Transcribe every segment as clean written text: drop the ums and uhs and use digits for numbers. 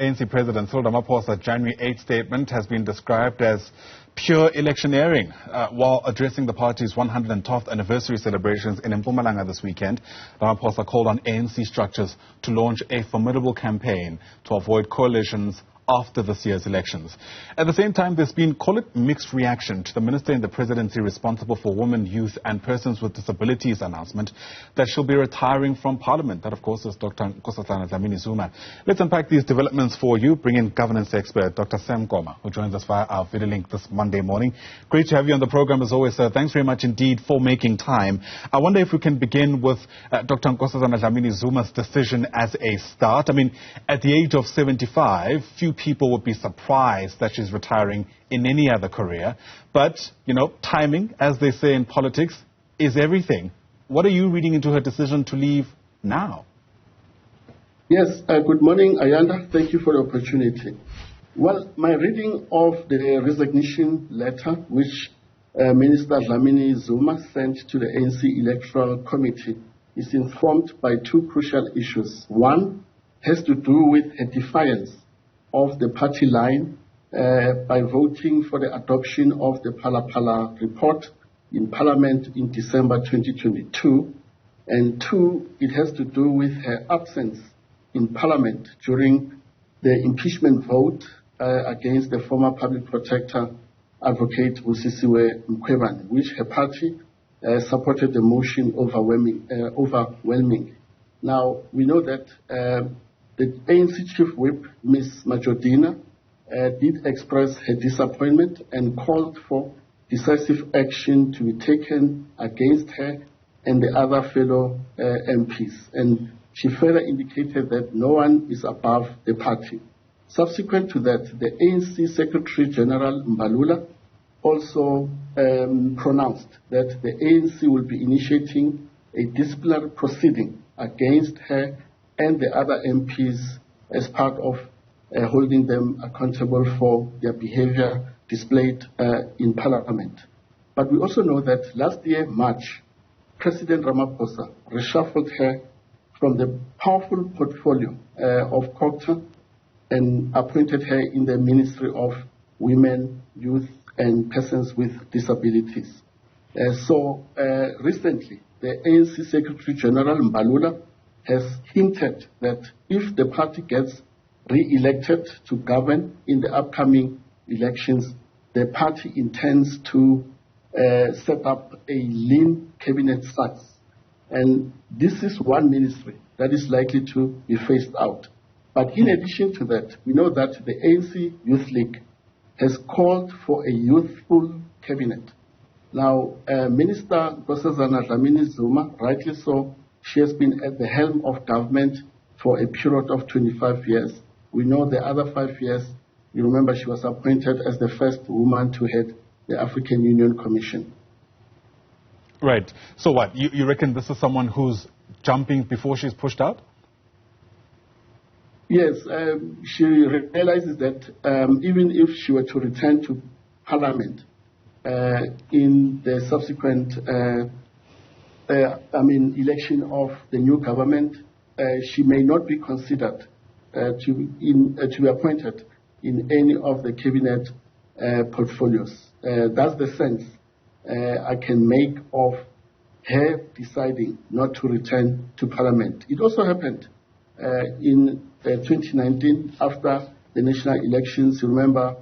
ANC President Cyril Ramaphosa's January 8 statement has been described as pure electioneering. While addressing the party's 112th anniversary celebrations in Mpumalanga this weekend, Ramaphosa called on ANC structures to launch a formidable campaign to avoid coalitions after this year's elections. At the same time, there's been, call it, mixed reaction to the minister in the presidency responsible for women, youth and persons with disabilities announcement that she'll be retiring from parliament. That, of course, is Dr. Nkosazana Dlamini-Zuma. Let's unpack these developments for you. Bring in governance expert Dr. Sam Koma, who joins us via our video link this Monday morning. Great to have you on the program as always, sir. Thanks very much indeed for making time. I wonder if we can begin with Dr. Nkosazana Dlamini-Zuma's decision as a start. I mean, at the age of 75, few people would be surprised that she's retiring in any other career. But, you know, timing, as they say in politics, is everything. What are you reading into her decision to leave now? Yes, good morning, Ayanda. Thank you for the opportunity. Well, my reading of the resignation letter, which Minister Dlamini-Zuma sent to the ANC Electoral Committee, is informed by two crucial issues. One has to do with her defiance of the party line by voting for the adoption of the Phala report in Parliament in December 2022. And two, it has to do with her absence in Parliament during the impeachment vote against the former public protector, Advocate Busisiwe Mkhwebane, which her party supported the motion overwhelming. Now, we know that the ANC Chief Whip, Ms. Majodina, did express her disappointment and called for decisive action to be taken against her and the other fellow MPs. And she further indicated that no one is above the party. Subsequent to that, the ANC Secretary General Mbalula also pronounced that the ANC will be initiating a disciplinary proceeding against her and the other MPs as part of holding them accountable for their behavior displayed in Parliament. But we also know that last year, March, President Ramaphosa reshuffled her from the powerful portfolio of COGTA and appointed her in the Ministry of Women, Youth and Persons with Disabilities. Recently, the ANC Secretary General Mbalula has hinted that if the party gets re-elected to govern in the upcoming elections, the party intends to set up a lean cabinet structure. And this is one ministry that is likely to be phased out. But in addition to that, we know that the ANC Youth League has called for a youthful cabinet. Now, Minister Nkosazana Dlamini-Zuma, rightly so, she has been at the helm of government for a period of 25 years. We know the other 5 years, you remember she was appointed as the first woman to head the African Union Commission. Right. So what? You reckon this is someone who's jumping before she's pushed out? Yes. She realizes that even if she were to return to Parliament in the subsequent election of the new government, she may not be considered to be appointed in any of the cabinet portfolios. That's the sense I can make of her deciding not to return to Parliament. It also happened in 2019 after the national elections. You remember,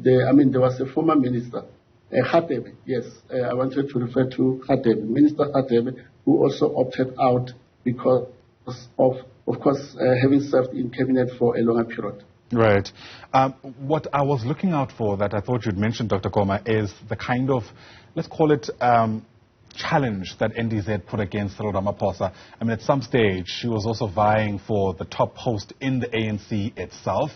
there was a former minister, Khatebe, yes, I wanted to refer to Khatebe, Minister Khatebe, who also opted out because of course, having served in cabinet for a longer period. Right. What I was looking out for that I thought you'd mention, Dr. Koma, is the kind of, let's call it, challenge that NDZ put against Cyril Ramaphosa. I mean, at some stage, she was also vying for the top post in the ANC itself.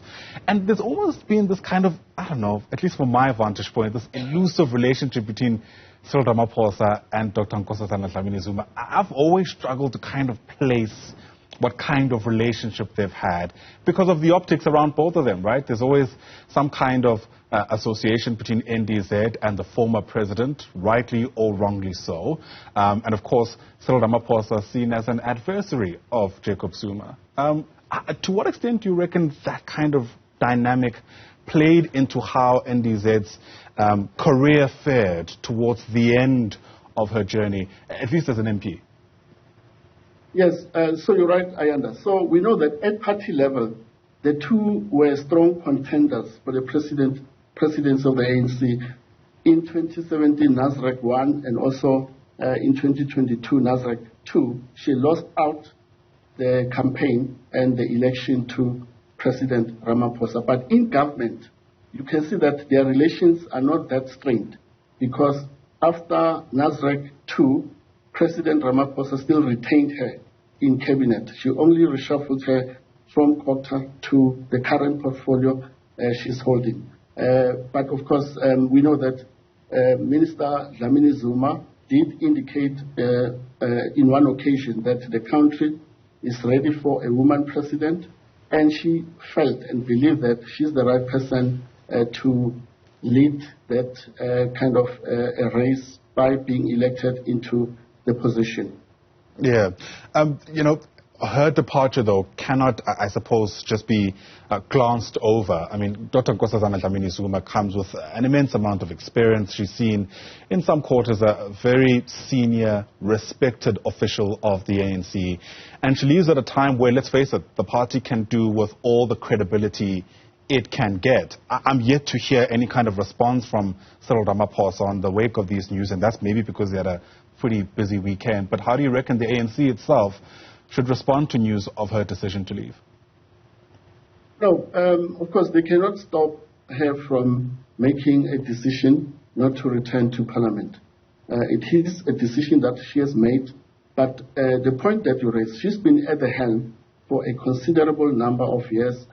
And there's almost been this kind of, I don't know, at least from my vantage point, this elusive relationship between Cyril Ramaphosa and Dr. Nkosazana Dlamini-Zuma. I've always struggled to kind of place what kind of relationship they've had because of the optics around both of them, right? There's always some kind of association between NDZ and the former president, rightly or wrongly so. And of course, Cyril Ramaphosa seen as an adversary of Jacob Zuma. To what extent do you reckon that kind of dynamic played into how NDZ's career fared towards the end of her journey, at least as an MP? Yes, so you're right, Ayanda. So we know that at party level, the two were strong contenders for the presidency of the ANC. In 2017, Nasrec won, and also in 2022, Nasrec 2. She lost out the campaign and the election to President Ramaphosa. But in government, you can see that their relations are not that strained, because after Nasrec 2, President Ramaphosa still retained her in cabinet. She only reshuffled her from Kokta to the current portfolio she's holding. But of course, we know that Minister Dlamini-Zuma did indicate in one occasion that the country is ready for a woman president, and she felt and believed that she's the right person to lead that kind of a race by being elected into the position. Yeah. Her departure, though, cannot, I suppose, just be glanced over. I mean, Dr. Nkosazana Dlamini-Zuma comes with an immense amount of experience. She's seen in some quarters a very senior, respected official of the ANC. And she leaves at a time where, let's face it, the party can do with all the credibility it can get. I'm yet to hear any kind of response from Cyril Ramaphosa on the wake of these news, and that's maybe because they had a pretty busy weekend. But how do you reckon the ANC itself should respond to news of her decision to leave? No, of course, they cannot stop her from making a decision not to return to Parliament. It is a decision that she has made, but the point that you raised, she's been at the helm for a considerable number of years.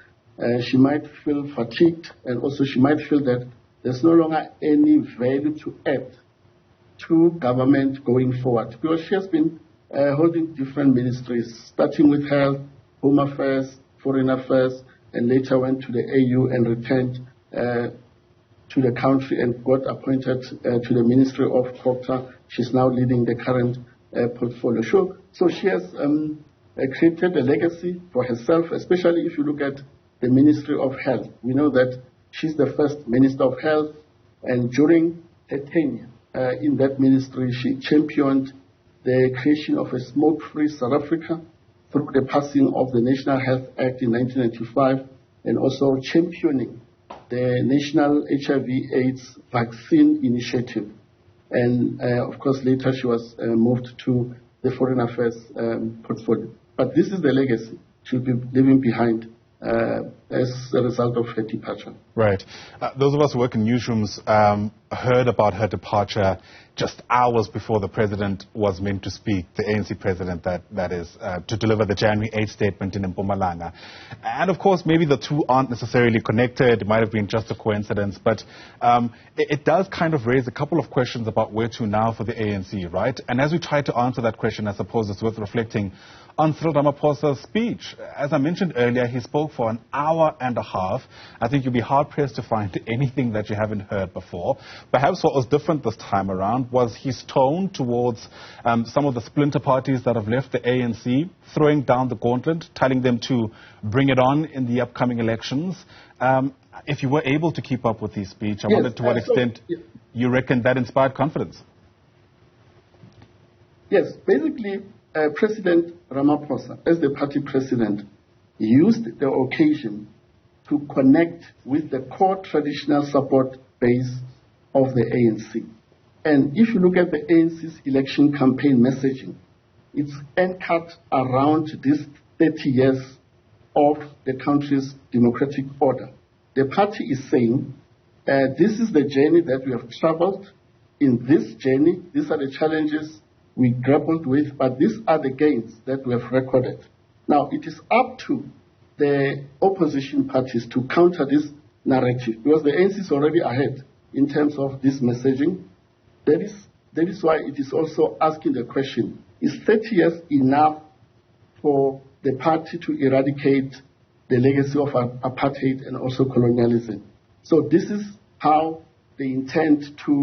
She might feel fatigued, and also she might feel that there's no longer any value to add to government going forward, because she has been holding different ministries, starting with health, home affairs, foreign affairs, and later went to the AU and returned to the country and got appointed to the Ministry of Culture. She's now leading the current portfolio. So she has created a legacy for herself, especially if you look at the Ministry of Health. We know that she's the first Minister of Health, and during her tenure in that ministry, she championed the creation of a smoke-free South Africa through the passing of the National Health Act in 1995, and also championing the National HIV/AIDS Vaccine Initiative. And of course, later she was moved to the Foreign Affairs portfolio. But this is the legacy she'll be leaving behind as a result of her departure. Right. Those of us who work in newsrooms heard about her departure just hours before the president was meant to speak, the ANC president, that is, to deliver the January 8th statement in Mpumalanga. And of course, maybe the two aren't necessarily connected. It might have been just a coincidence. But it does kind of raise a couple of questions about where to now for the ANC, right? And as we try to answer that question, I suppose it's worth reflecting on Cyril Ramaphosa's speech. As I mentioned earlier, he spoke for an hour and a half. I think you'll be hard-pressed to find anything that you haven't heard before. Perhaps what was different this time around was his tone towards some of the splinter parties that have left the ANC, throwing down the gauntlet, telling them to bring it on in the upcoming elections. If you were able to keep up with his speech, I wondered to what extent you reckon that inspired confidence. Yes, basically, President Ramaphosa, as the party president, used the occasion to connect with the core traditional support base of the ANC. And if you look at the ANC's election campaign messaging, it's anchored around this 30 years of the country's democratic order. The party is saying, this is the journey that we have traveled. In this journey, these are the challenges we grappled with, but these are the gains that we have recorded. Now, it is up to the opposition parties to counter this narrative, because the ANC is already ahead in terms of this messaging. That is why it is also asking the question, is 30 years enough for the party to eradicate the legacy of apartheid and also colonialism. So this is how they intend to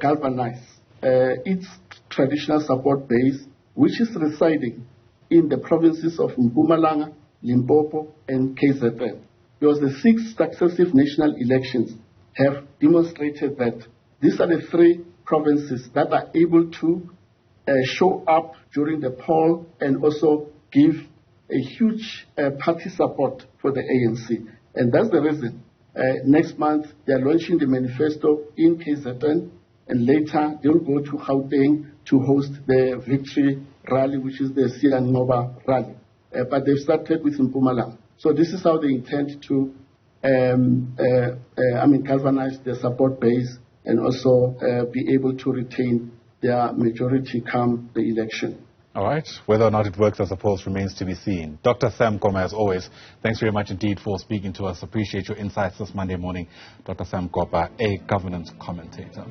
galvanize its traditional support base, which is residing in the provinces of Mpumalanga, Limpopo, and KZN. Because the 6 successive national elections have demonstrated that these are the 3 provinces that are able to show up during the poll and also give a huge party support for the ANC. And that's the reason. Next month, they are launching the manifesto in KZN, and later they will go to Gauteng to host the victory rally, which is the Siyanqoba rally. But they've started with Mpumalanga. So this is how they intend to galvanize their support base and also be able to retain their majority come the election. All right. Whether or not it works, I suppose, remains to be seen. Dr. Sam Koma, as always, thanks very much indeed for speaking to us. Appreciate your insights this Monday morning. Dr. Sam Koma, a governance commentator.